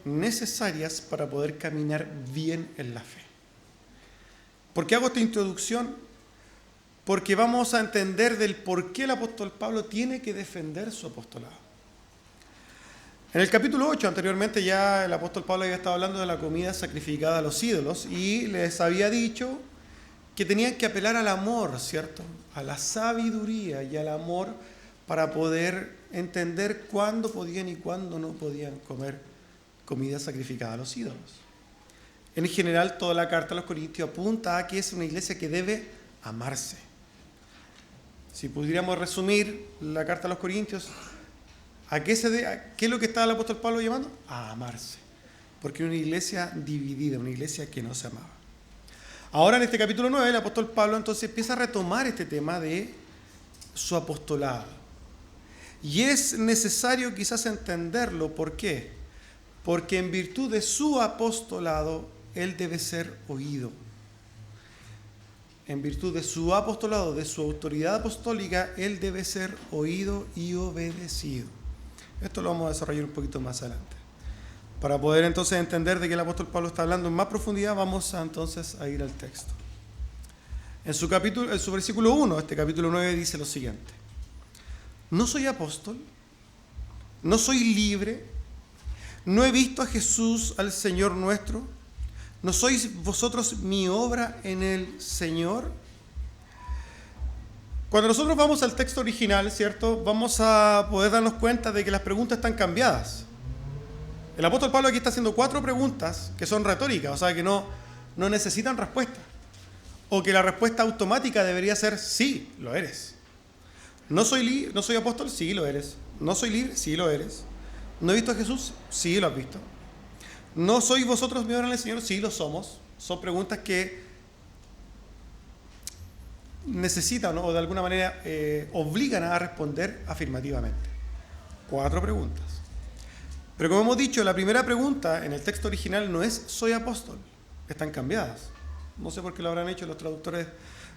necesarias para poder caminar bien en la fe. ¿Por qué hago esta introducción? Porque vamos a entender del por qué el apóstol Pablo tiene que defender su apostolado. En el capítulo 8, anteriormente ya el apóstol Pablo había estado hablando de la comida sacrificada a los ídolos y les había dicho que tenían que apelar al amor, ¿cierto? A la sabiduría y al amor para poder entender cuándo podían y cuándo no podían comer comida sacrificada a los ídolos. En general, toda la carta a los Corintios apunta a que es una iglesia que debe amarse. Si pudiéramos resumir la carta a los Corintios, ¿qué es lo que está el apóstol Pablo llamando? A amarse. Porque era una iglesia dividida, una iglesia que no se amaba. Ahora en este capítulo 9, el apóstol Pablo entonces empieza a retomar este tema de su apostolado. Y es necesario quizás entenderlo. ¿Por qué? Porque en virtud de su apostolado, él debe ser oído. En virtud de su apostolado, de su autoridad apostólica, él debe ser oído y obedecido. Esto lo vamos a desarrollar un poquito más adelante. Para poder entonces entender de qué el apóstol Pablo está hablando en más profundidad, vamos entonces a ir al texto. En su versículo 1, este capítulo 9 dice lo siguiente: no soy apóstol, no soy libre, no he visto a Jesús, al Señor nuestro. ¿No sois vosotros mi obra en el Señor? Cuando nosotros vamos al texto original, ¿cierto?, vamos a poder darnos cuenta de que las preguntas están cambiadas. El apóstol Pablo aquí está haciendo 4 preguntas que son retóricas, o sea que no necesitan respuesta. O que la respuesta automática debería ser sí, lo eres. ¿No soy apóstol? Sí, lo eres. ¿No soy libre? Sí, lo eres. ¿No he visto a Jesús? Sí, lo has visto. ¿No sois vosotros mi obra en el Señor? Sí, lo somos. Son preguntas que necesitan, ¿no?, o de alguna manera obligan a responder afirmativamente. 4 preguntas. Pero como hemos dicho, la primera pregunta en el texto original no es ¿soy apóstol? Están cambiadas. No sé por qué lo habrán hecho los traductores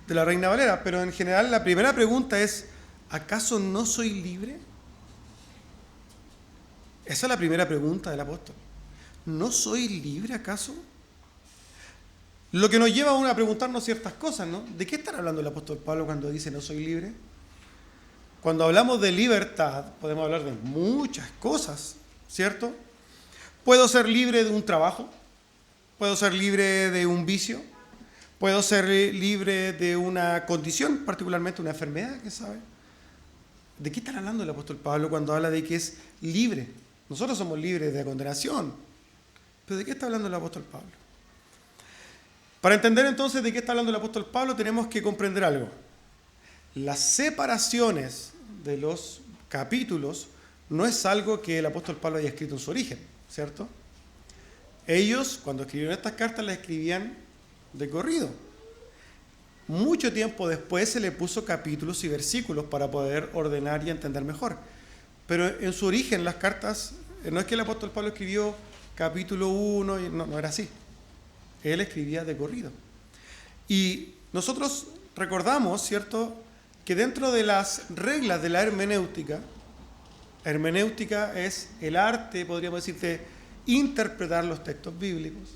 de la Reina Valera, pero en general la primera pregunta es ¿acaso no soy libre? Esa es la primera pregunta del apóstol. ¿No soy libre acaso? Lo que nos lleva a preguntarnos ciertas cosas, ¿no? ¿De qué está hablando el apóstol Pablo cuando dice no soy libre? Cuando hablamos de libertad, podemos hablar de muchas cosas, ¿cierto? Puedo ser libre de un trabajo, puedo ser libre de un vicio, puedo ser libre de una condición, particularmente una enfermedad, ¿qué sabe? ¿De qué está hablando el apóstol Pablo cuando habla de que es libre? Nosotros somos libres de condenación. ¿Pero de qué está hablando el apóstol Pablo? Para entender entonces de qué está hablando el apóstol Pablo, tenemos que comprender algo. Las separaciones de los capítulos no es algo que el apóstol Pablo haya escrito en su origen, ¿cierto? Ellos, cuando escribieron estas cartas, las escribían de corrido. Mucho tiempo después se le puso capítulos y versículos para poder ordenar y entender mejor. Pero en su origen las cartas, no es que el apóstol Pablo escribió capítulo 1, no era así. Él escribía de corrido. Y nosotros recordamos, ¿cierto?, que dentro de las reglas de la hermenéutica es el arte, podríamos decir, de interpretar los textos bíblicos.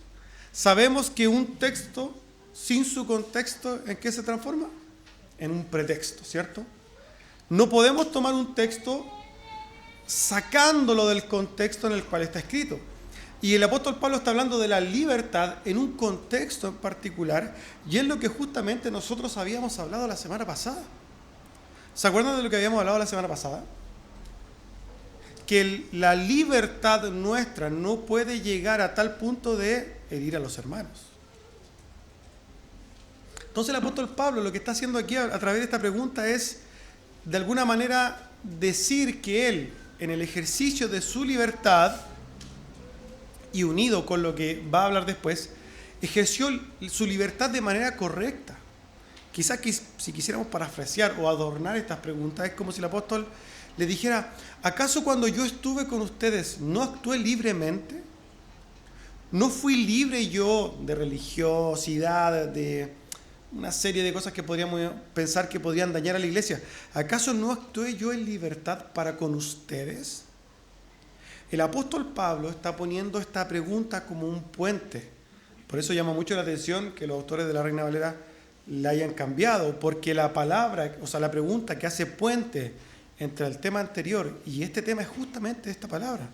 Sabemos que un texto sin su contexto, ¿en qué se transforma? En un pretexto, ¿cierto? No podemos tomar un texto sacándolo del contexto en el cual está escrito. Y el apóstol Pablo está hablando de la libertad en un contexto en particular, y es lo que justamente nosotros habíamos hablado la semana pasada. ¿Se acuerdan de lo que habíamos hablado la semana pasada? Que la libertad nuestra no puede llegar a tal punto de herir a los hermanos. Entonces el apóstol Pablo lo que está haciendo aquí a través de esta pregunta es, de alguna manera, decir que él, en el ejercicio de su libertad, y unido con lo que va a hablar después, ejerció su libertad de manera correcta. Quizás si quisiéramos parafrasear o adornar estas preguntas, es como si el apóstol le dijera, ¿acaso cuando yo estuve con ustedes no actué libremente? ¿No fui libre yo de religiosidad, de una serie de cosas que podríamos pensar que podrían dañar a la iglesia? ¿Acaso no actué yo en libertad para con ustedes? el apóstol Pablo está poniendo esta pregunta como un puente. Por eso llama mucho la atención que los autores de la Reina Valera la hayan cambiado, porque la palabra, o sea, la pregunta que hace puente entre el tema anterior y este tema es justamente esta palabra.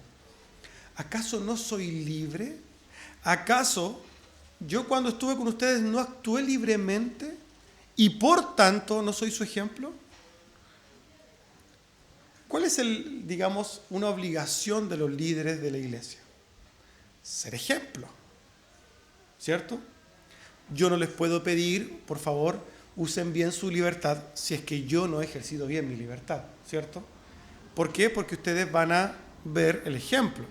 ¿Acaso no soy libre? ¿Acaso yo cuando estuve con ustedes no actué libremente y por tanto no soy su ejemplo? ¿Cuál es una obligación de los líderes de la iglesia? Ser ejemplo, ¿cierto? Yo no les puedo pedir, por favor, usen bien su libertad si es que yo no he ejercido bien mi libertad, ¿cierto? ¿Por qué? Porque ustedes van a ver el ejemplo.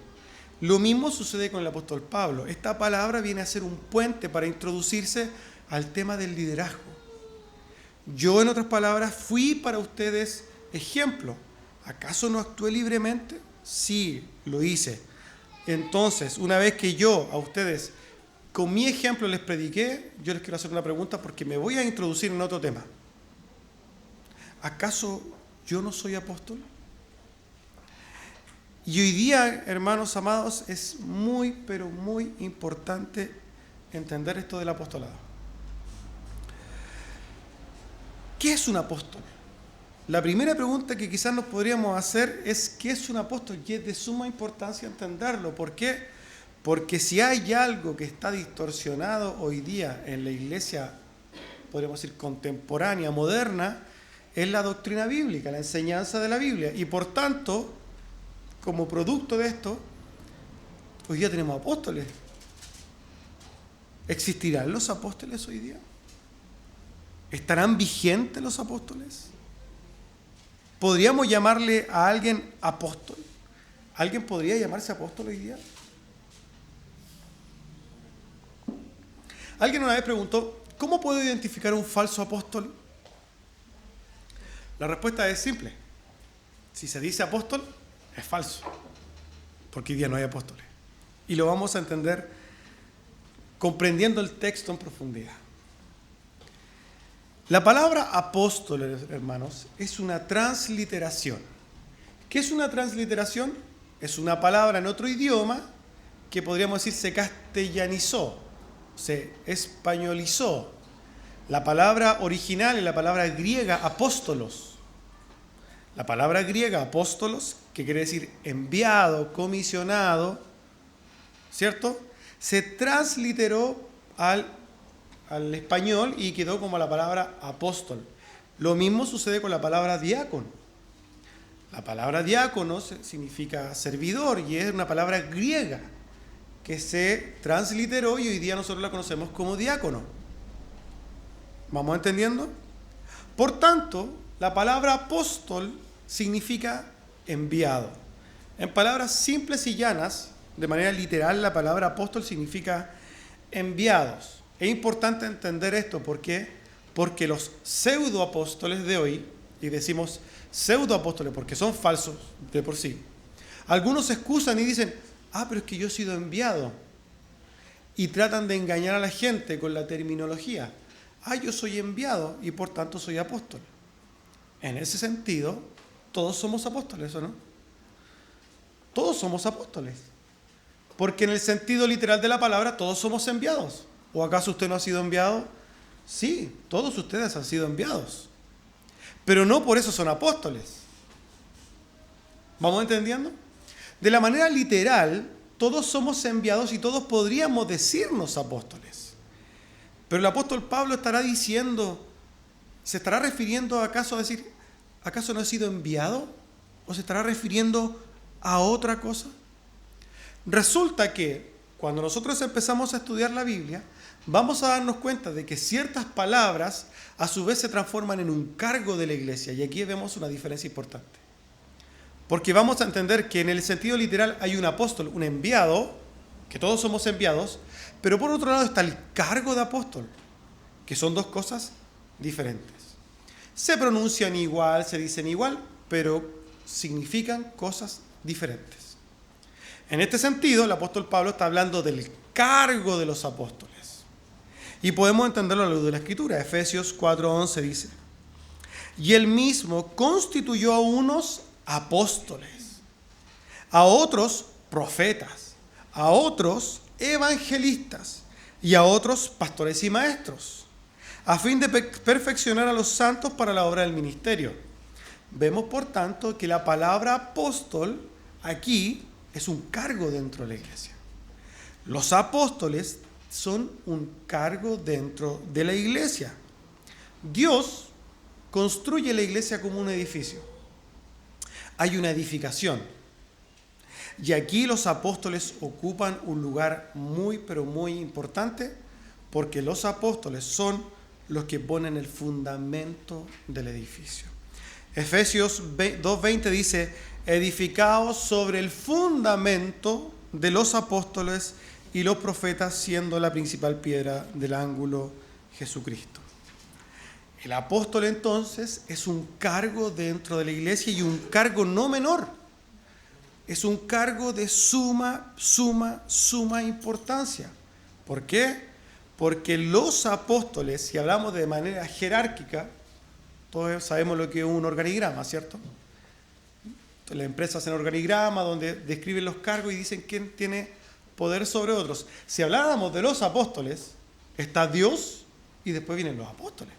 Lo mismo sucede con el apóstol Pablo. Esta palabra viene a ser un puente para introducirse al tema del liderazgo. Yo, en otras palabras, fui para ustedes ejemplo. ¿Acaso no actué libremente? Sí, lo hice. Entonces, una vez que yo a ustedes con mi ejemplo les prediqué, yo les quiero hacer una pregunta porque me voy a introducir en otro tema. ¿Acaso yo no soy apóstol? Y hoy día, hermanos amados, es muy, pero muy importante entender esto del apostolado. ¿Qué es un apóstol? La primera pregunta que quizás nos podríamos hacer es ¿qué es un apóstol? Y es de suma importancia entenderlo. ¿Por qué? Porque si hay algo que está distorsionado hoy día en la iglesia, podríamos decir contemporánea, moderna, es la doctrina bíblica, la enseñanza de la Biblia. Y por tanto, como producto de esto, hoy día tenemos apóstoles. ¿Existirán los apóstoles hoy día? ¿Estarán vigentes los apóstoles? ¿Podríamos llamarle a alguien apóstol? ¿Alguien podría llamarse apóstol hoy día? Alguien una vez preguntó, ¿cómo puedo identificar un falso apóstol? La respuesta es simple. Si se dice apóstol, es falso, porque hoy día no hay apóstoles. Y lo vamos a entender comprendiendo el texto en profundidad. La palabra apóstol, hermanos, es una transliteración. ¿Qué es una transliteración? Es una palabra en otro idioma que podríamos decir se castellanizó, se españolizó. La palabra original es la palabra griega apóstolos. La palabra griega apóstolos, que quiere decir enviado, comisionado, ¿cierto? Se transliteró al español y quedó como la palabra apóstol. Lo mismo sucede con la palabra diácono. La palabra diácono significa servidor y es una palabra griega que se transliteró y hoy día nosotros la conocemos como diácono. ¿Vamos entendiendo? Por tanto, la palabra apóstol significa enviado. En palabras simples y llanas, de manera literal, la palabra apóstol significa enviados. Es importante entender esto, ¿por qué? Porque los pseudoapóstoles de hoy, y decimos pseudoapóstoles porque son falsos de por sí, algunos se excusan y dicen, pero es que yo he sido enviado, y tratan de engañar a la gente con la terminología. Yo soy enviado y por tanto soy apóstol. En ese sentido, todos somos apóstoles, ¿o no? Todos somos apóstoles. Porque en el sentido literal de la palabra, todos somos enviados. ¿O acaso usted no ha sido enviado? Sí, todos ustedes han sido enviados. Pero no por eso son apóstoles. ¿Vamos entendiendo? De la manera literal, todos somos enviados y todos podríamos decirnos apóstoles. Pero el apóstol Pablo estará diciendo, ¿se estará refiriendo acaso a decir, ¿acaso no he sido enviado? ¿O se estará refiriendo a otra cosa? Resulta que cuando nosotros empezamos a estudiar la Biblia, vamos a darnos cuenta de que ciertas palabras a su vez se transforman en un cargo de la iglesia. Y aquí vemos una diferencia importante. Porque vamos a entender que en el sentido literal hay un apóstol, un enviado, que todos somos enviados, pero por otro lado está el cargo de apóstol, que son dos cosas diferentes. Se pronuncian igual, se dicen igual, pero significan cosas diferentes. En este sentido, el apóstol Pablo está hablando del cargo de los apóstoles. Y podemos entenderlo a la luz de la Escritura. Efesios 4:11 dice, y él mismo constituyó a unos apóstoles, a otros profetas, a otros evangelistas y a otros pastores y maestros, a fin de perfeccionar a los santos para la obra del ministerio. Vemos, por tanto, que la palabra apóstol aquí es un cargo dentro de la iglesia. Los apóstoles son un cargo dentro de la iglesia. Dios construye la iglesia como un edificio. Hay una edificación. Y aquí los apóstoles ocupan un lugar muy, pero muy importante, porque los apóstoles son los que ponen el fundamento del edificio. Efesios 2:20 dice: edificaos sobre el fundamento de los apóstoles y los profetas, siendo la principal piedra del ángulo Jesucristo. El apóstol entonces es un cargo dentro de la iglesia, y un cargo no menor. Es un cargo de suma importancia. ¿Por qué? Porque los apóstoles, si hablamos de manera jerárquica, todos sabemos lo que es un organigrama, ¿cierto? Entonces, las empresas hacen organigrama donde describen los cargos y dicen quién tiene poder sobre otros. Si habláramos de los apóstoles, está Dios y después vienen los apóstoles.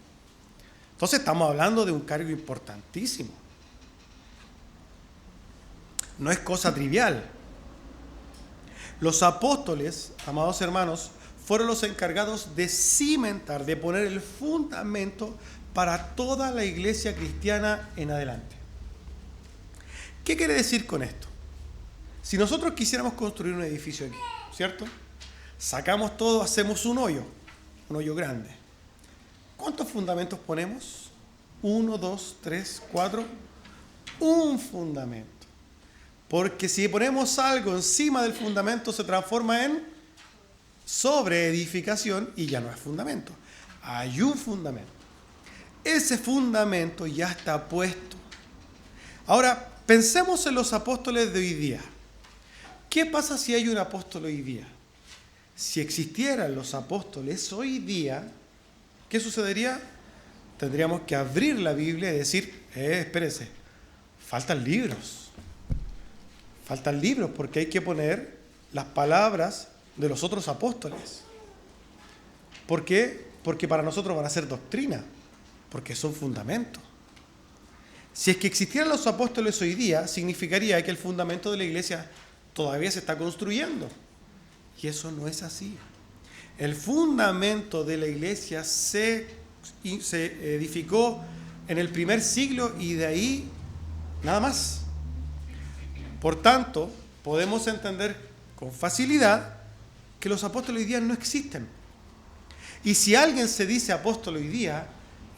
Entonces estamos hablando de un cargo importantísimo. No es cosa trivial. Los apóstoles, amados hermanos, fueron los encargados de cimentar, de poner el fundamento para toda la iglesia cristiana en adelante. ¿Qué quiere decir con esto? Si nosotros quisiéramos construir un edificio aquí, ¿cierto? Sacamos todo, hacemos un hoyo grande. ¿Cuántos fundamentos ponemos? 1, 2, 3, 4. Un fundamento. Porque si ponemos algo encima del fundamento, se transforma en sobreedificación y ya no es fundamento. Hay un fundamento. Ese fundamento ya está puesto. Ahora, pensemos en los apóstoles de hoy día. ¿Qué pasa si hay un apóstol hoy día? Si existieran los apóstoles hoy día, ¿qué sucedería? Tendríamos que abrir la Biblia y decir, espérese, faltan libros. Faltan libros porque hay que poner las palabras de los otros apóstoles. ¿Por qué? Porque para nosotros van a ser doctrina, porque son fundamentos. Si es que existieran los apóstoles hoy día, significaría que el fundamento de la iglesia todavía se está construyendo. Y eso no es así. El fundamento de la iglesia se edificó en el primer siglo y de ahí nada más. Por tanto, podemos entender con facilidad que los apóstoles hoy día no existen. Y si alguien se dice apóstol hoy día,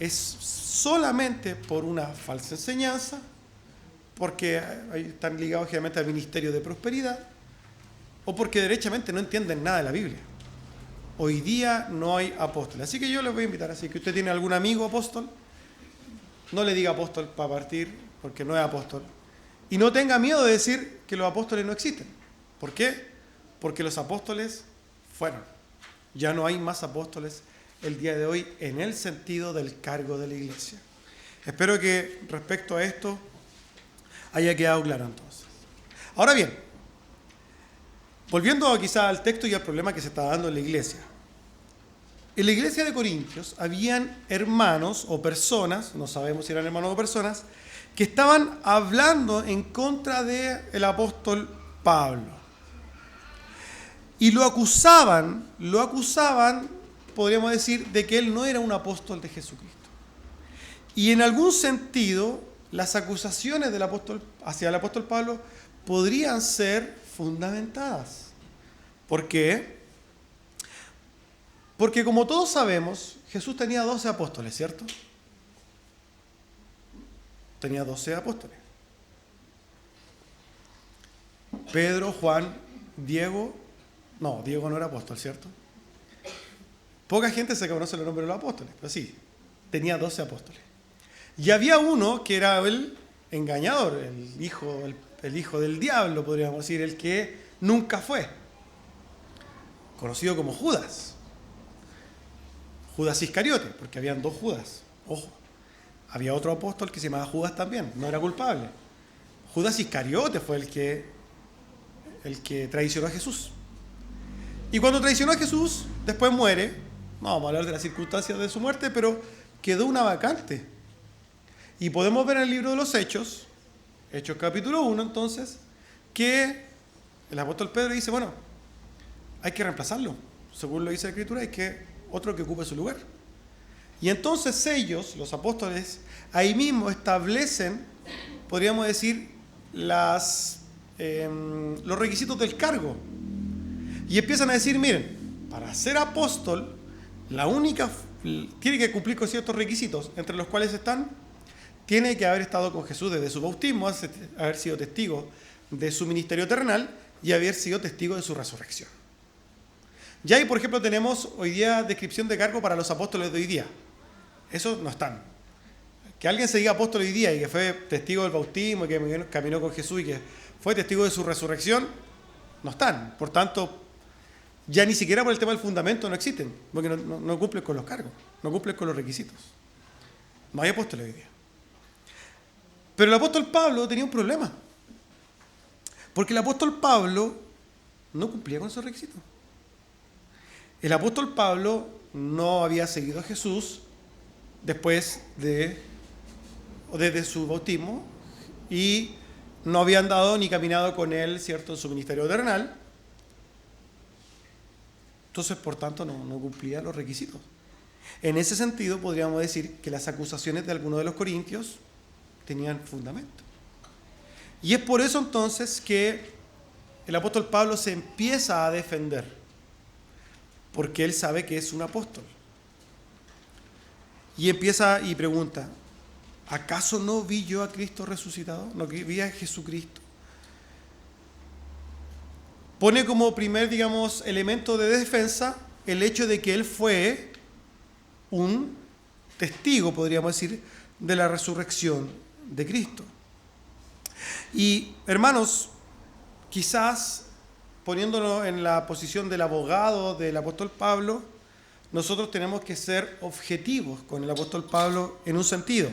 es solamente por una falsa enseñanza, porque están ligados generalmente al ministerio de prosperidad, o porque derechamente no entienden nada de la Biblia. Hoy día no hay apóstoles. Así que yo les voy a invitar, así que usted tiene algún amigo apóstol, no le diga apóstol para partir, porque no es apóstol. Y no tenga miedo de decir que los apóstoles no existen. ¿Por qué? Porque los apóstoles fueron. Ya no hay más apóstoles el día de hoy en el sentido del cargo de la iglesia. Espero que respecto a esto haya quedado claro entonces. Ahora bien, volviendo quizá al texto y al problema que se está dando en la iglesia. En la iglesia de Corintios habían hermanos o personas, no sabemos si eran hermanos o personas, que estaban hablando en contra del apóstol Pablo. Y lo acusaban, podríamos decir, de que él no era un apóstol de Jesucristo. Y en algún sentido, las acusaciones del apóstol hacia el apóstol Pablo podrían ser fundamentadas. ¿Por qué? Porque como todos sabemos, Jesús tenía 12 apóstoles, ¿cierto? Tenía 12 apóstoles. Pedro, Juan, Diego no era apóstol, ¿cierto? Poca gente se conoce el nombre de los apóstoles, pero sí, tenía 12 apóstoles. Y había uno que era el engañador, el hijo del diablo, podríamos decir, el que nunca fue, conocido como Judas. Judas Iscariote, porque habían 2 Judas, ojo. Había otro apóstol que se llamaba Judas también, no era culpable. Judas Iscariote fue el que el que traicionó a Jesús. Y cuando traicionó a Jesús, después muere. No vamos a hablar de las circunstancias de su muerte, pero quedó una vacante. Y podemos ver en el libro de los Hechos, Hechos capítulo 1, entonces, que el apóstol Pedro dice, bueno, hay que reemplazarlo. Según lo dice la Escritura, hay que otro que ocupe su lugar. Y entonces ellos, los apóstoles, ahí mismo establecen, podríamos decir, los requisitos del cargo. Y empiezan a decir, miren, para ser apóstol, tiene que cumplir con ciertos requisitos, entre los cuales están, tiene que haber estado con Jesús desde su bautismo, haber sido testigo de su ministerio terrenal y haber sido testigo de su resurrección. Y ahí, por ejemplo, tenemos hoy día descripción de cargo para los apóstoles de hoy día. Esos no están. Que alguien se diga apóstol hoy día y que fue testigo del bautismo, y que caminó con Jesús y que fue testigo de su resurrección, no están. Por tanto, ya ni siquiera por el tema del fundamento no existen, porque no cumplen con los cargos, no cumplen con los requisitos. No hay apóstoles hoy día. Pero el apóstol Pablo tenía un problema, porque el apóstol Pablo no cumplía con esos requisitos. El apóstol Pablo no había seguido a Jesús desde su bautismo y no había andado ni caminado con él, ¿cierto?, en su ministerio terrenal. Entonces, por tanto, no cumplía los requisitos. En ese sentido, podríamos decir que las acusaciones de algunos de los corintios tenían fundamento. Y es por eso entonces que el apóstol Pablo se empieza a defender, porque él sabe que es un apóstol. Y empieza y pregunta, ¿acaso no vi yo a Cristo resucitado? ¿No vi a Jesucristo? Pone como primer, elemento de defensa el hecho de que él fue un testigo, podríamos decir, de la resurrección de Cristo. Y, hermanos, quizás poniéndonos en la posición del abogado del apóstol Pablo, nosotros tenemos que ser objetivos con el apóstol Pablo en un sentido.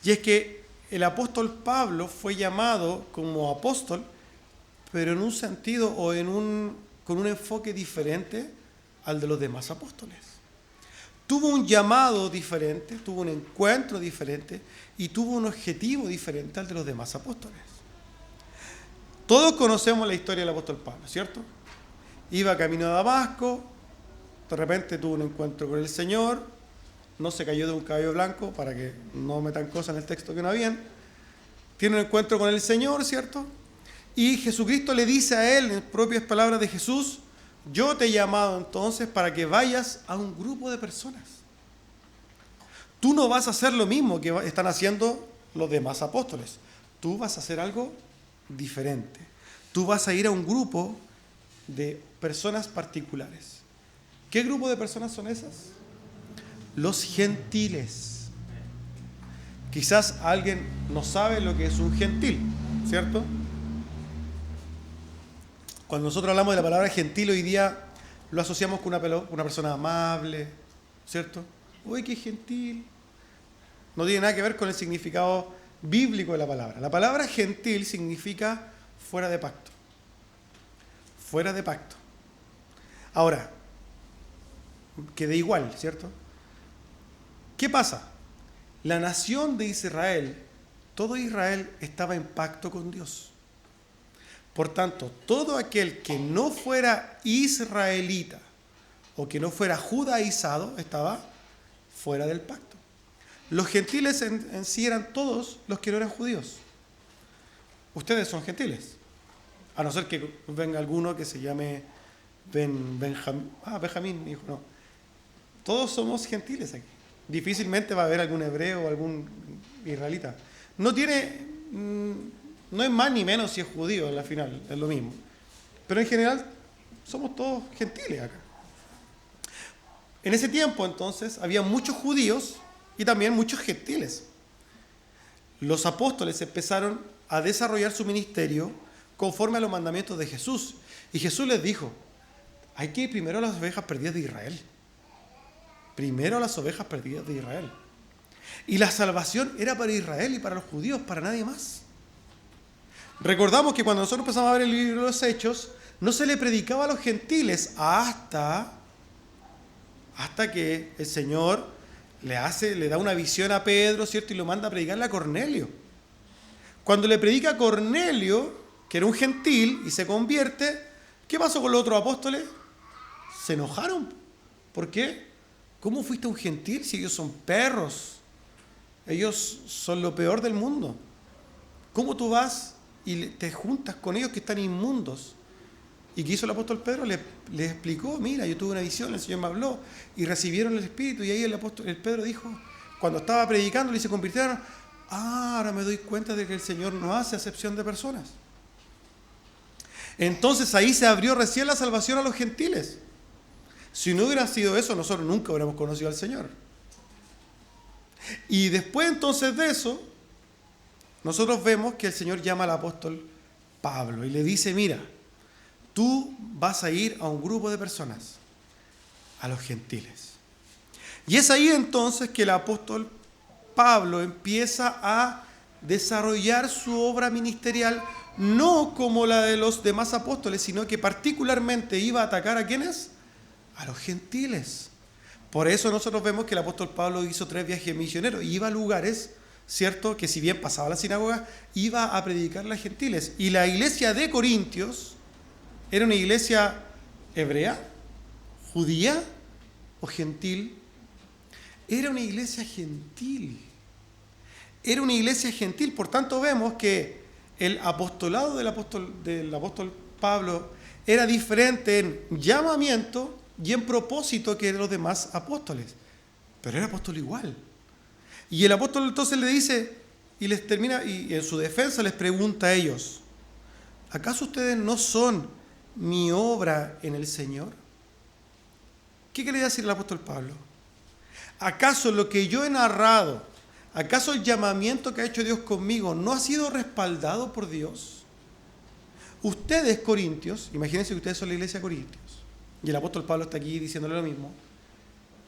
Y es que el apóstol Pablo fue llamado como apóstol, pero en un sentido o con un enfoque diferente al de los demás apóstoles. Tuvo un llamado diferente, tuvo un encuentro diferente y tuvo un objetivo diferente al de los demás apóstoles. Todos conocemos la historia del apóstol Pablo, ¿cierto? Iba camino a Damasco, de repente tuvo un encuentro con el Señor, no se cayó de un caballo blanco, para que no metan cosas en el texto que no habían. Tiene un encuentro con el Señor, ¿cierto? Y Jesucristo le dice a él, en propias palabras de Jesús, yo te he llamado entonces para que vayas a un grupo de personas. Tú no vas a hacer lo mismo que están haciendo los demás apóstoles. Tú vas a hacer algo diferente. Tú vas a ir a un grupo de personas particulares. ¿Qué grupo de personas son esas? Los gentiles. Quizás alguien no sabe lo que es un gentil, ¿cierto? Cuando nosotros hablamos de la palabra gentil hoy día lo asociamos con una persona amable, ¿cierto? Uy, qué gentil. No tiene nada que ver con el significado bíblico de la palabra. La palabra gentil significa fuera de pacto. Fuera de pacto. Ahora, queda igual, ¿cierto? ¿Qué pasa? La nación de Israel, todo Israel estaba en pacto con Dios. Por tanto, todo aquel que no fuera israelita o que no fuera judaizado estaba fuera del pacto. Los gentiles en sí eran todos los que no eran judíos. Ustedes son gentiles, a no ser que venga alguno que se llame Benjamín, dijo, no. Todos somos gentiles aquí. Difícilmente va a haber algún hebreo o algún israelita. No es más ni menos si es judío, al final, es lo mismo. Pero en general, somos todos gentiles acá. En ese tiempo, entonces, había muchos judíos y también muchos gentiles. Los apóstoles empezaron a desarrollar su ministerio conforme a los mandamientos de Jesús. Y Jesús les dijo, hay que ir primero a las ovejas perdidas de Israel. Primero a las ovejas perdidas de Israel. Y la salvación era para Israel y para los judíos, para nadie más. Recordamos que cuando nosotros empezamos a ver el libro de los Hechos, no se le predicaba a los gentiles hasta que el Señor le da una visión a Pedro, ¿cierto? Y lo manda a predicarle a Cornelio. Cuando le predica a Cornelio, que era un gentil, y se convierte, ¿qué pasó con los otros apóstoles? Se enojaron. ¿Por qué? ¿Cómo fuiste un gentil si ellos son perros? Ellos son lo peor del mundo. ¿Cómo tú vas y te juntas con ellos que están inmundos? ¿Y qué hizo el apóstol Pedro? Le explicó, mira, yo tuve una visión, el Señor me habló, y recibieron el Espíritu, y ahí el Pedro dijo, cuando estaba predicando y se convirtieron, ahora me doy cuenta de que el Señor no hace acepción de personas. Entonces ahí se abrió recién la salvación a los gentiles. Si no hubiera sido eso, nosotros nunca hubiéramos conocido al Señor. Y después entonces de eso, nosotros vemos que el Señor llama al apóstol Pablo y le dice, mira, tú vas a ir a un grupo de personas, a los gentiles. Y es ahí entonces que el apóstol Pablo empieza a desarrollar su obra ministerial, no como la de los demás apóstoles, sino que particularmente iba a atacar ¿a quiénes? A los gentiles. Por eso nosotros vemos que el apóstol Pablo hizo 3 viajes misioneros y iba a lugares, ¿cierto?, que si bien pasaba a la sinagoga, iba a predicarle a gentiles. Y la iglesia de Corintios era una iglesia hebrea, judía o gentil. Era una iglesia gentil. Era una iglesia gentil. Por tanto vemos que el apostolado del apóstol Pablo era diferente en llamamiento y en propósito que los demás apóstoles. Pero era apóstol igual. Y el apóstol entonces le dice, y les termina, y en su defensa les pregunta a ellos, ¿acaso ustedes no son mi obra en el Señor? ¿Qué quería decir el apóstol Pablo? ¿Acaso lo que yo he narrado, acaso el llamamiento que ha hecho Dios conmigo no ha sido respaldado por Dios? Ustedes, corintios, imagínense que ustedes son la iglesia de Corintios, y el apóstol Pablo está aquí diciéndole lo mismo.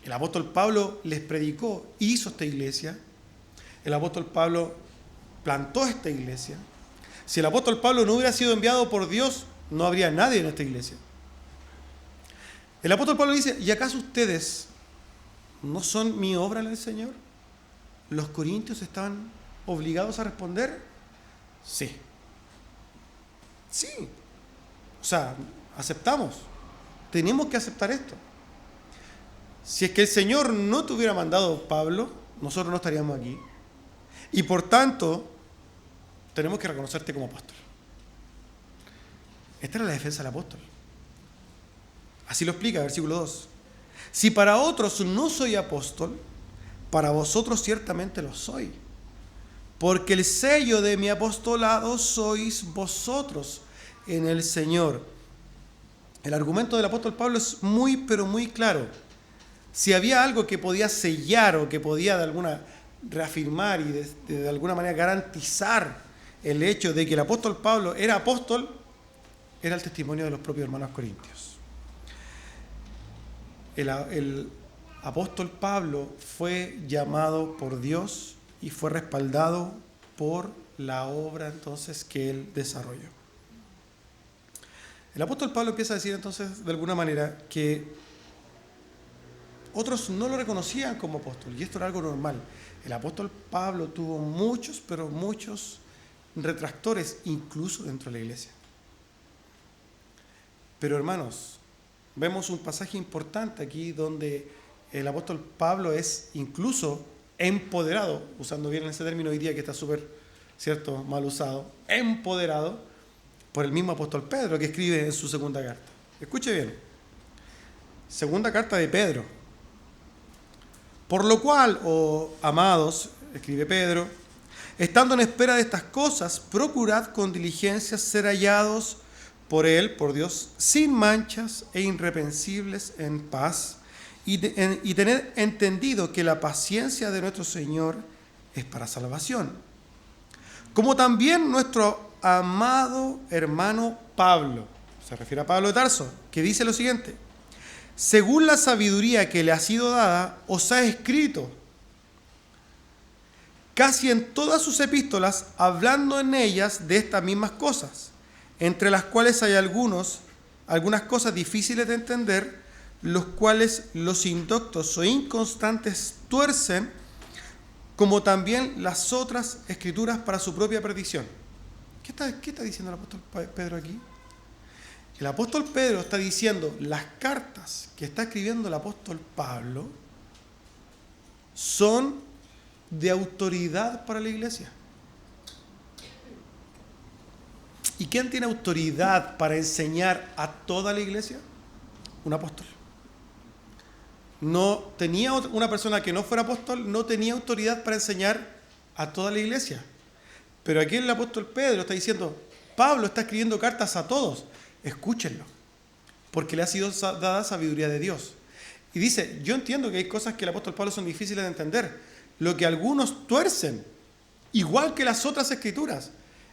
El apóstol Pablo les predicó, hizo esta iglesia. El apóstol Pablo plantó esta iglesia. Si el apóstol Pablo no hubiera sido enviado por Dios, no habría nadie en esta iglesia. El apóstol Pablo dice, ¿y acaso ustedes no son mi obra en el Señor? ¿Los corintios estaban obligados a responder? Sí. Sí. O sea, aceptamos. Tenemos que aceptar esto. Si es que el Señor no te hubiera mandado Pablo, nosotros no estaríamos aquí. Y por tanto, tenemos que reconocerte como apóstol. Esta era la defensa del apóstol. Así lo explica, versículo 2. Si para otros no soy apóstol, para vosotros ciertamente lo soy. Porque el sello de mi apostolado sois vosotros en el Señor. El argumento del apóstol Pablo es muy, pero muy claro. Si había algo que podía sellar o que podía de alguna reafirmar y de alguna manera garantizar el hecho de que el apóstol Pablo era apóstol, era el testimonio de los propios hermanos corintios. El apóstol Pablo fue llamado por Dios y fue respaldado por la obra entonces que él desarrolló. El apóstol Pablo empieza a decir entonces de alguna manera que otros no lo reconocían como apóstol, y esto era algo normal. El apóstol Pablo tuvo muchos, pero muchos retractores, incluso dentro de la iglesia. Pero hermanos, vemos un pasaje importante aquí donde el apóstol Pablo es incluso empoderado, usando bien ese término hoy día que está súper, ¿cierto?, mal usado, empoderado por el mismo apóstol Pedro, que escribe en su segunda carta. Escuche bien. Segunda carta de Pedro. Por lo cual, oh amados, escribe Pedro, estando en espera de estas cosas, procurad con diligencia ser hallados por Él, por Dios, sin manchas e irreprensibles en paz, y tener entendido que la paciencia de nuestro Señor es para salvación. Como también nuestro amado hermano Pablo, se refiere a Pablo de Tarso, que dice lo siguiente: según la sabiduría que le ha sido dada, os ha escrito casi en todas sus epístolas, hablando en ellas de estas mismas cosas, entre las cuales hay algunas cosas difíciles de entender, los cuales los indoctos o inconstantes tuercen, como también las otras escrituras para su propia perdición. ¿Qué está diciendo el apóstol Pedro aquí? El apóstol Pedro está diciendo, las cartas que está escribiendo el apóstol Pablo son de autoridad para la iglesia. ¿Y quién tiene autoridad para enseñar a toda la iglesia? Un apóstol. No tenía una persona que no fuera apóstol, no tenía autoridad para enseñar a toda la iglesia. Pero aquí el apóstol Pedro está diciendo, Pablo está escribiendo cartas a todos, escúchenlo, porque le ha sido dada sabiduría de Dios. Y dice, yo entiendo que hay cosas que el apóstol Pablo son difíciles de entender, lo que algunos tuercen, igual que las otras escrituras.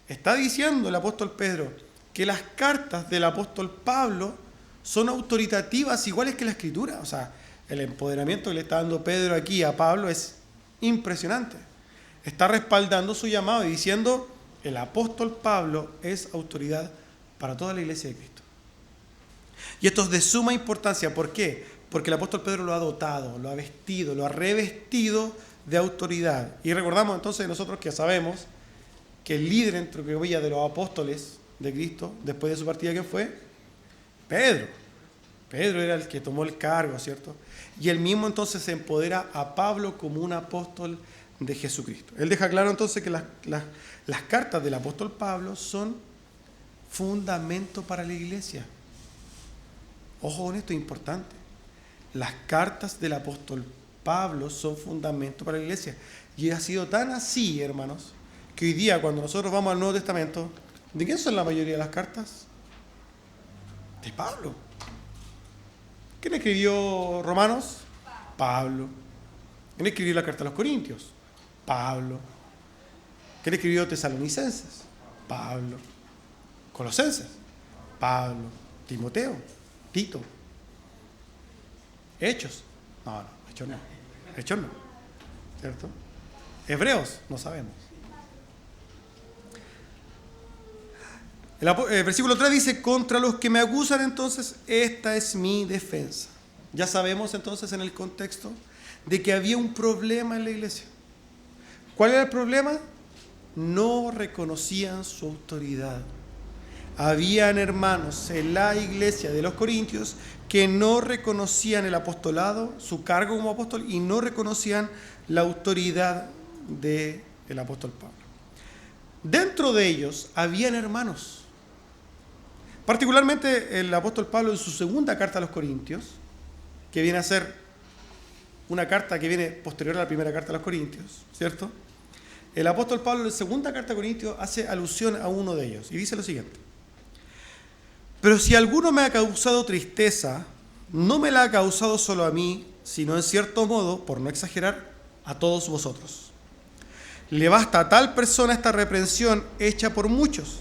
Está diciendo el apóstol Pedro que las cartas del apóstol Pablo son autoritativas iguales que la escritura. O sea, el empoderamiento que le está dando Pedro aquí a Pablo es impresionante. Está respaldando su llamado y diciendo, el apóstol Pablo es autoridad para toda la iglesia de Cristo. Y esto es de suma importancia. ¿Por qué? Porque el apóstol Pedro lo ha dotado, lo ha vestido, lo ha revestido de autoridad. Y recordamos entonces nosotros que sabemos que el líder, entre comillas, de los apóstoles de Cristo, después de su partida, ¿quién fue? Pedro. Pedro era el que tomó el cargo, ¿cierto? Y él mismo entonces se empodera a Pablo como un apóstol de Jesucristo. Él deja claro entonces que las cartas del apóstol Pablo son fundamento para la iglesia. Ojo con esto, es importante. Las cartas del apóstol Pablo son fundamento para la iglesia. Y ha sido tan así, hermanos, que hoy día cuando nosotros vamos al Nuevo Testamento, ¿de quién son la mayoría de las cartas? De Pablo. ¿Quién escribió Romanos? Pablo. ¿Quién escribió la carta a los Corintios? Pablo. ¿Quién escribió Tesalonicenses? Pablo. Colosenses. Pablo. Timoteo. Tito. Hechos. No, Hechos no. Hechos no. ¿Cierto? Hebreos, no sabemos. El versículo 3 dice, contra los que me acusan entonces, esta es mi defensa. Ya sabemos entonces en el contexto de que había un problema en la iglesia. ¿Cuál era el problema? No reconocían su autoridad. Habían hermanos en la iglesia de los Corintios que no reconocían el apostolado, su cargo como apóstol, y no reconocían la autoridad del apóstol Pablo. Dentro de ellos habían hermanos. Particularmente el apóstol Pablo en su segunda carta a los Corintios, que viene a ser una carta que viene posterior a la primera carta a los Corintios, ¿cierto? El apóstol Pablo en la segunda carta a Corintios hace alusión a uno de ellos y dice lo siguiente: pero si alguno me ha causado tristeza, no me la ha causado solo a mí, sino en cierto modo, por no exagerar, a todos vosotros. Le basta a tal persona esta reprensión hecha por muchos.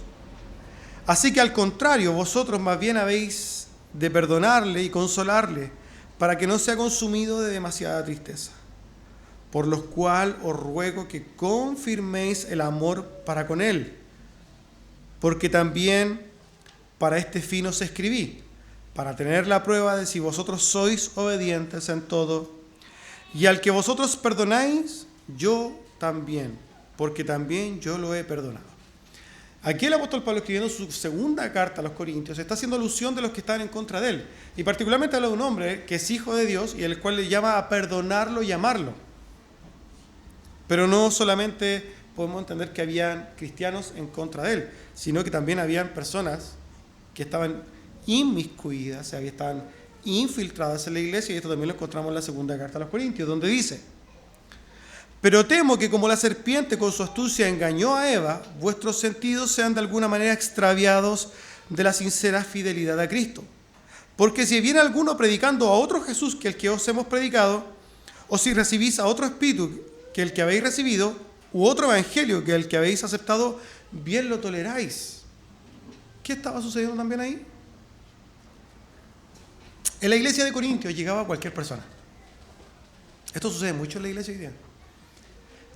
Así que al contrario, vosotros más bien habéis de perdonarle y consolarle, para que no sea consumido de demasiada tristeza. Por lo cual os ruego que confirméis el amor para con él, porque también para este fin os escribí, para tener la prueba de si vosotros sois obedientes en todo. Y al que vosotros perdonáis, yo también, porque también yo lo he perdonado. Aquí el apóstol Pablo, escribiendo su segunda carta a los Corintios, está haciendo alusión de los que están en contra de él. Y particularmente habla de un hombre que es hijo de Dios y el cual le llama a perdonarlo y amarlo. Pero no solamente podemos entender que habían cristianos en contra de él, sino que también habían personas que estaban inmiscuidas, estaban infiltradas en la iglesia, y esto también lo encontramos en la segunda carta a los Corintios, donde dice: pero temo que como la serpiente con su astucia engañó a Eva, vuestros sentidos sean de alguna manera extraviados de la sincera fidelidad a Cristo. Porque si viene alguno predicando a otro Jesús que el que os hemos predicado, o si recibís a otro espíritu que el que habéis recibido, u otro evangelio que el que habéis aceptado, bien lo toleráis. ¿Qué estaba sucediendo también ahí? En la iglesia de Corintios llegaba cualquier persona. Esto sucede mucho en la iglesia hoy día.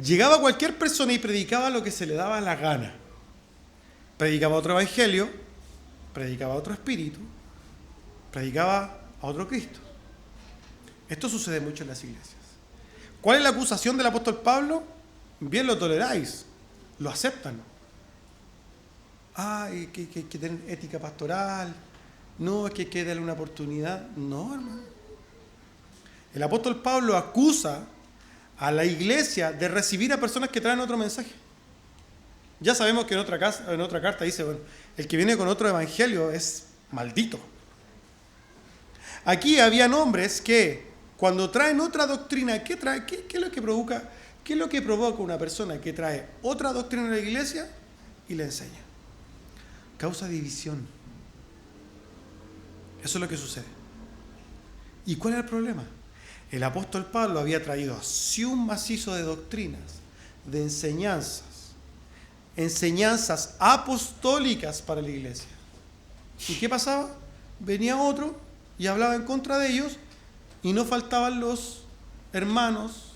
Llegaba cualquier persona y predicaba lo que se le daba la gana. Predicaba otro evangelio, predicaba otro espíritu, predicaba a otro Cristo. Esto sucede mucho en las iglesias. ¿Cuál es la acusación del apóstol Pablo? Bien lo toleráis, lo aceptan. Hay que tener ética pastoral, no, es que hay que darle una oportunidad. No, hermano. El apóstol Pablo acusa a la iglesia de recibir a personas que traen otro mensaje. Ya sabemos que en otra carta dice, bueno, el que viene con otro evangelio es maldito. Aquí habían hombres que cuando traen otra doctrina, ¿qué es lo que provoca? ¿Qué es lo que provoca una persona que trae otra doctrina a la iglesia y la enseña? Causa división. Eso es lo que sucede. ¿Y cuál es el problema? El apóstol Pablo había traído así un macizo de doctrinas, de enseñanzas apostólicas para la iglesia. ¿Y qué pasaba? Venía otro y hablaba en contra de ellos y no faltaban los hermanos,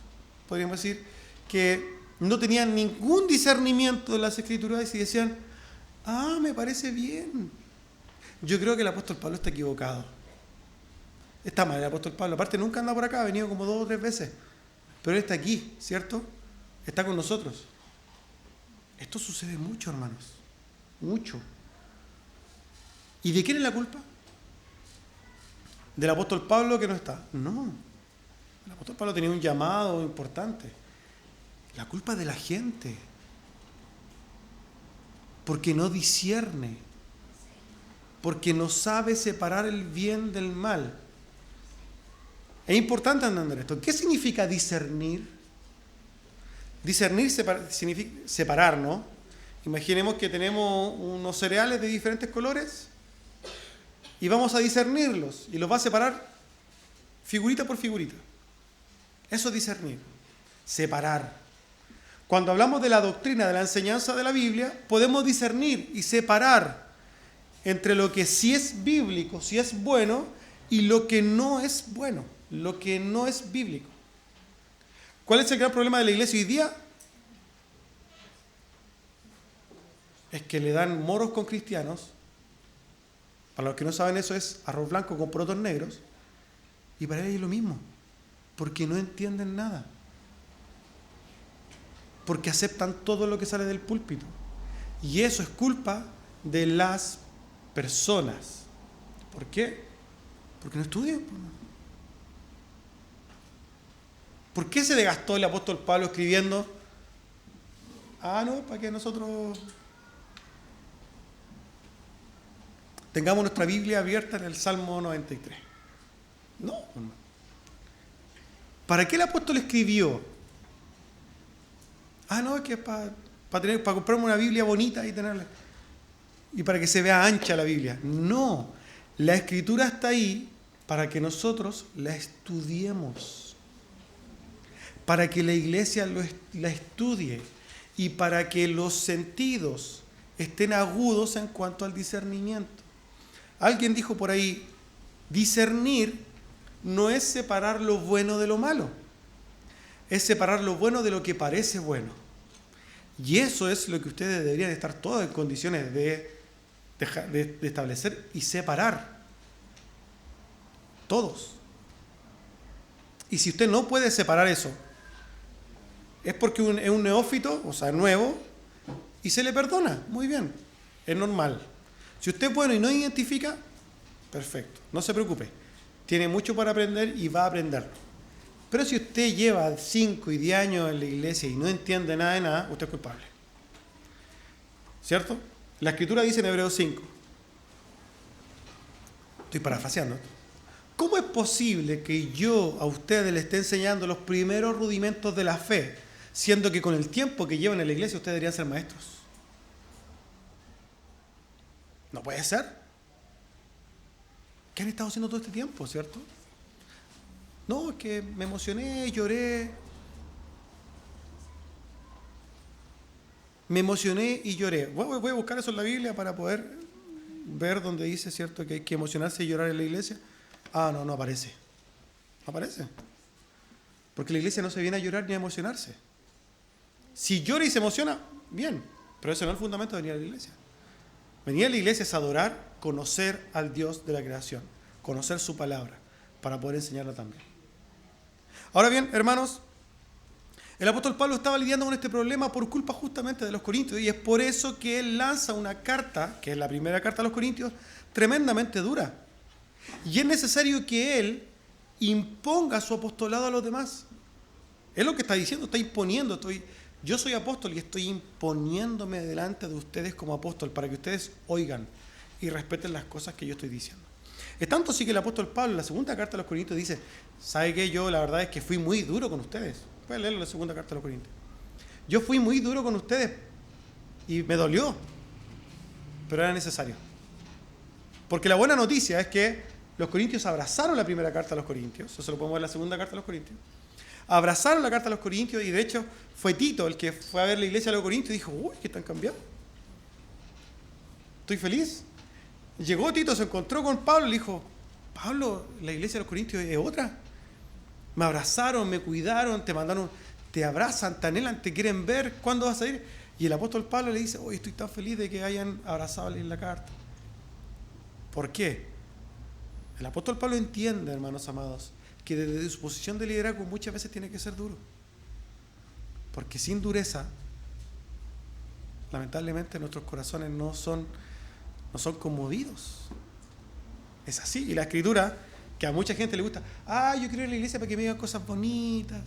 podríamos decir, que no tenían ningún discernimiento de las escrituras y decían, me parece bien. Yo creo que el apóstol Pablo está equivocado. Está mal el apóstol Pablo. Aparte nunca anda por acá, ha venido como 2 o 3 veces. Pero él está aquí, ¿cierto? Está con nosotros. Esto sucede mucho, hermanos. Mucho. ¿Y de quién es la culpa? ¿Del apóstol Pablo que no está? No. El apóstol Pablo tenía un llamado importante. La culpa es de la gente. Porque no discierne. Porque no sabe separar el bien del mal. Es importante entender esto. ¿Qué significa discernir? Discernir significa separar, ¿no? Imaginemos que tenemos unos cereales de diferentes colores y vamos a discernirlos y los va a separar figurita por figurita. Eso es discernir, separar. Cuando hablamos de la doctrina, de la enseñanza de la Biblia, podemos discernir y separar entre lo que sí es bíblico, sí es bueno, y lo que no es bueno, lo que no es bíblico. ¿Cuál es el gran problema de la iglesia hoy día? Es que le dan moros con cristianos. Para los que no saben, eso es arroz blanco con porotos negros. Y para ellos es lo mismo. Porque no entienden nada. Porque aceptan todo lo que sale del púlpito. Y eso es culpa de las personas. ¿Por qué? Porque no estudian. ¿Por qué se desgastó el apóstol Pablo escribiendo? No, para que nosotros tengamos nuestra Biblia abierta en el Salmo 93. No. ¿Para qué el apóstol escribió? No, es que es para comprarme una Biblia bonita y tenerla. Y para que se vea ancha la Biblia. No. La Escritura está ahí para que nosotros la estudiemos. Para que la iglesia la estudie y para que los sentidos estén agudos en cuanto al discernimiento. Alguien dijo por ahí, discernir no es separar lo bueno de lo malo, es separar lo bueno de lo que parece bueno. Y eso es lo que ustedes deberían estar todos en condiciones de establecer y separar. Todos. Y si usted no puede separar eso, es porque es un neófito, o sea, nuevo, y se le perdona. Muy bien, es normal. Si usted es bueno y no identifica, perfecto, no se preocupe. Tiene mucho para aprender y va a aprenderlo. Pero si usted lleva 5 y 10 años en la iglesia y no entiende nada de nada, usted es culpable. ¿Cierto? La Escritura dice en Hebreos 5. Estoy parafraseando. ¿Cómo es posible que yo a ustedes les esté enseñando los primeros rudimentos de la fe, siendo que con el tiempo que llevan en la iglesia ustedes deberían ser maestros? No puede ser. ¿Qué han estado haciendo todo este tiempo, cierto? No, es que me emocioné, lloré. Me emocioné y lloré. Voy a buscar eso en la Biblia para poder ver donde dice, cierto, que hay que emocionarse y llorar en la iglesia. No aparece. No aparece. Porque la iglesia no se viene a llorar ni a emocionarse. Si llora y se emociona, bien, pero ese no es el fundamento de venir a la iglesia. Venir a la iglesia es adorar, conocer al Dios de la creación, conocer su palabra, para poder enseñarla también. Ahora bien, hermanos, el apóstol Pablo estaba lidiando con este problema por culpa justamente de los corintios, y es por eso que él lanza una carta, que es la primera carta a los corintios, tremendamente dura. Y es necesario que él imponga su apostolado a los demás. Es lo que está diciendo, está imponiendo. Yo soy apóstol y estoy imponiéndome delante de ustedes como apóstol para que ustedes oigan y respeten las cosas que yo estoy diciendo. Es tanto así que el apóstol Pablo en la segunda carta a los Corintios dice, ¿sabe qué? Yo la verdad es que fui muy duro con ustedes. Pueden leerlo en la segunda carta a los Corintios. Yo fui muy duro con ustedes y me dolió, pero era necesario. Porque la buena noticia es que los corintios abrazaron la primera carta a los Corintios, eso lo podemos ver en la segunda carta a los Corintios. Abrazaron la carta a los Corintios y de hecho fue Tito el que fue a ver la iglesia de los Corintios y dijo, uy, que están cambiados. Estoy feliz. Llegó Tito, se encontró con Pablo y le dijo, Pablo, la iglesia de los Corintios es otra. Me abrazaron, me cuidaron, te mandaron, te abrazan, te anhelan, te quieren ver, ¿cuándo vas a ir? Y el apóstol Pablo le dice, uy, estoy tan feliz de que hayan abrazado en la carta. ¿Por qué? El apóstol Pablo entiende, hermanos amados, que desde su posición de liderazgo muchas veces tiene que ser duro. Porque sin dureza, lamentablemente nuestros corazones no son conmovidos. Es así. Y la escritura, que a mucha gente le gusta, yo quiero ir a la iglesia para que me digan cosas bonitas,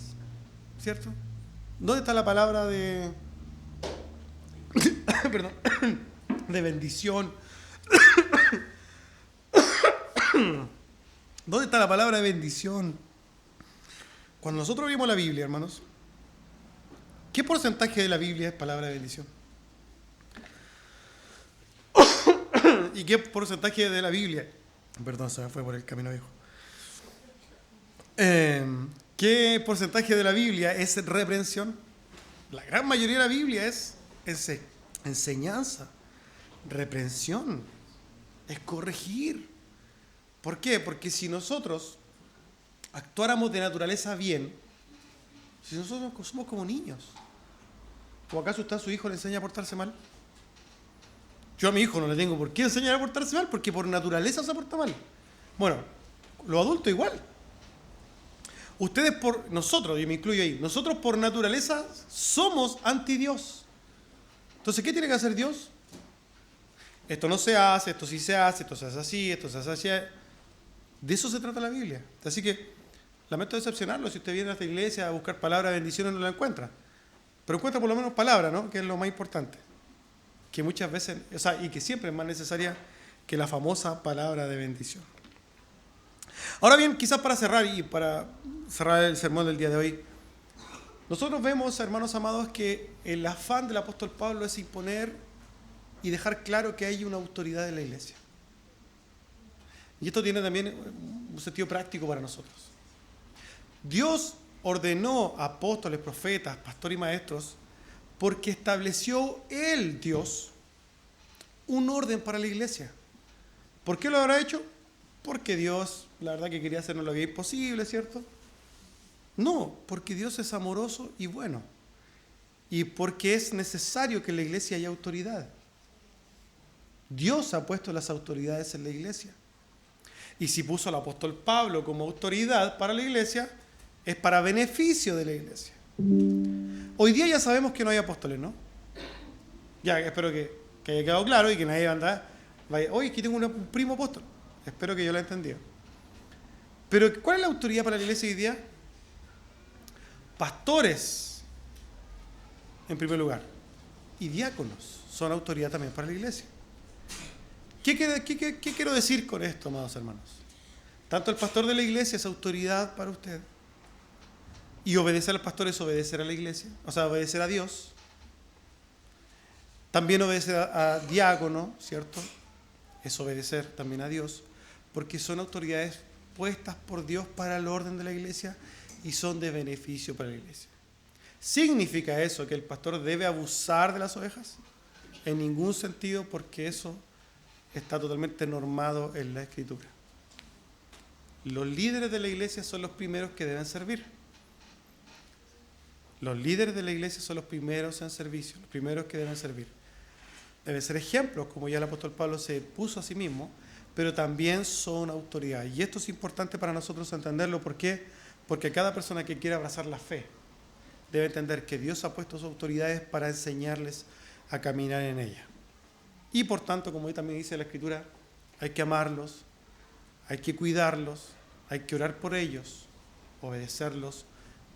¿cierto? ¿Dónde está la palabra de perdón, de bendición? ¿Dónde está la palabra de bendición? Cuando nosotros vimos la Biblia, hermanos, ¿qué porcentaje de la Biblia es palabra de bendición? ¿Y qué porcentaje de la Biblia? Perdón, se me fue por el camino viejo. ¿Qué porcentaje de la Biblia es reprensión? La gran mayoría de la Biblia es enseñanza, reprensión, es corregir. ¿Por qué? Porque si nosotros actuáramos de naturaleza bien, si nosotros somos como niños, ¿o acaso usted a su hijo le enseña a portarse mal? Yo a mi hijo no le tengo por qué enseñar a portarse mal, porque por naturaleza se porta mal. Bueno, los adultos igual. Ustedes nosotros, y me incluyo ahí, nosotros por naturaleza somos anti Dios. Entonces, ¿qué tiene que hacer Dios? Esto no se hace, esto sí se hace, esto se hace así, esto se hace así. De eso se trata la Biblia. Así que, lamento decepcionarlo, si usted viene a esta iglesia a buscar palabra de bendición y no la encuentra. Pero encuentra por lo menos palabra, ¿no? Que es lo más importante. Que muchas veces, y que siempre es más necesaria que la famosa palabra de bendición. Ahora bien, quizás para cerrar el sermón del día de hoy, nosotros vemos, hermanos amados, que el afán del apóstol Pablo es imponer y dejar claro que hay una autoridad en la iglesia. Y esto tiene también un sentido práctico para nosotros. Dios ordenó a apóstoles, profetas, pastores y maestros porque estableció Él, Dios, un orden para la iglesia. ¿Por qué lo habrá hecho? Porque Dios, la verdad que quería hacernos la vida imposible, ¿cierto? No, porque Dios es amoroso y bueno. Y porque es necesario que en la iglesia haya autoridad. Dios ha puesto las autoridades en la iglesia. Y si puso al apóstol Pablo como autoridad para la iglesia, es para beneficio de la iglesia. Hoy día ya sabemos que no hay apóstoles, ¿no? Ya, espero que haya quedado claro y que nadie vaya, oye, aquí tengo un primo apóstol. Espero que yo lo haya entendido. Pero, ¿cuál es la autoridad para la iglesia hoy día? Pastores, en primer lugar, y diáconos son autoridad también para la iglesia. ¿Qué quiero decir con esto, amados hermanos? Tanto el pastor de la iglesia es autoridad para usted. Y obedecer al pastor es obedecer a la iglesia, o sea, obedecer a Dios. También obedecer a diácono, ¿cierto? Es obedecer también a Dios, porque son autoridades puestas por Dios para el orden de la iglesia y son de beneficio para la iglesia. ¿Significa eso que el pastor debe abusar de las ovejas? En ningún sentido, porque eso está totalmente normado en la Escritura. Los líderes de la iglesia son los primeros que deben servir. Los líderes de la iglesia son los primeros en servicio, los primeros que deben servir. Deben ser ejemplos, como ya el apóstol Pablo se puso a sí mismo, pero también son autoridad. Y esto es importante para nosotros entenderlo. ¿Por qué? Porque cada persona que quiera abrazar la fe debe entender que Dios ha puesto sus autoridades para enseñarles a caminar en ella. Y por tanto, como también dice la Escritura, hay que amarlos, hay que cuidarlos, hay que orar por ellos, obedecerlos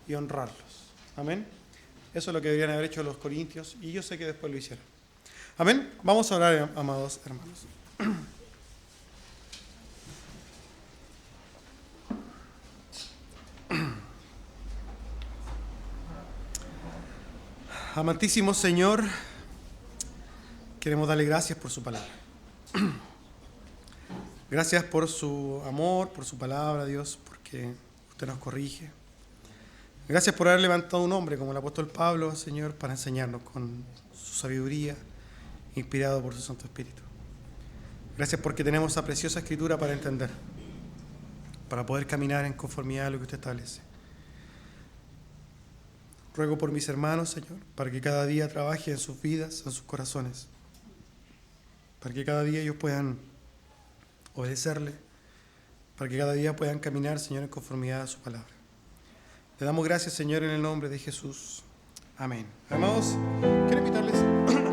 y honrarlos. Amén. Eso es lo que deberían haber hecho los corintios y yo sé que después lo hicieron. Amén. Vamos a orar, amados hermanos. Amantísimo Señor, queremos darle gracias por su palabra. Gracias por su amor, por su palabra, Dios, porque usted nos corrige. Gracias por haber levantado un hombre como el apóstol Pablo, Señor, para enseñarnos con su sabiduría, inspirado por su Santo Espíritu. Gracias porque tenemos esa preciosa escritura para entender, para poder caminar en conformidad a lo que usted establece. Ruego por mis hermanos, Señor, para que cada día trabaje en sus vidas, en sus corazones, para que cada día ellos puedan obedecerle, para que cada día puedan caminar, Señor, en conformidad a su palabra. Le damos gracias, Señor, en el nombre de Jesús. Amén. Amados, quiero invitarles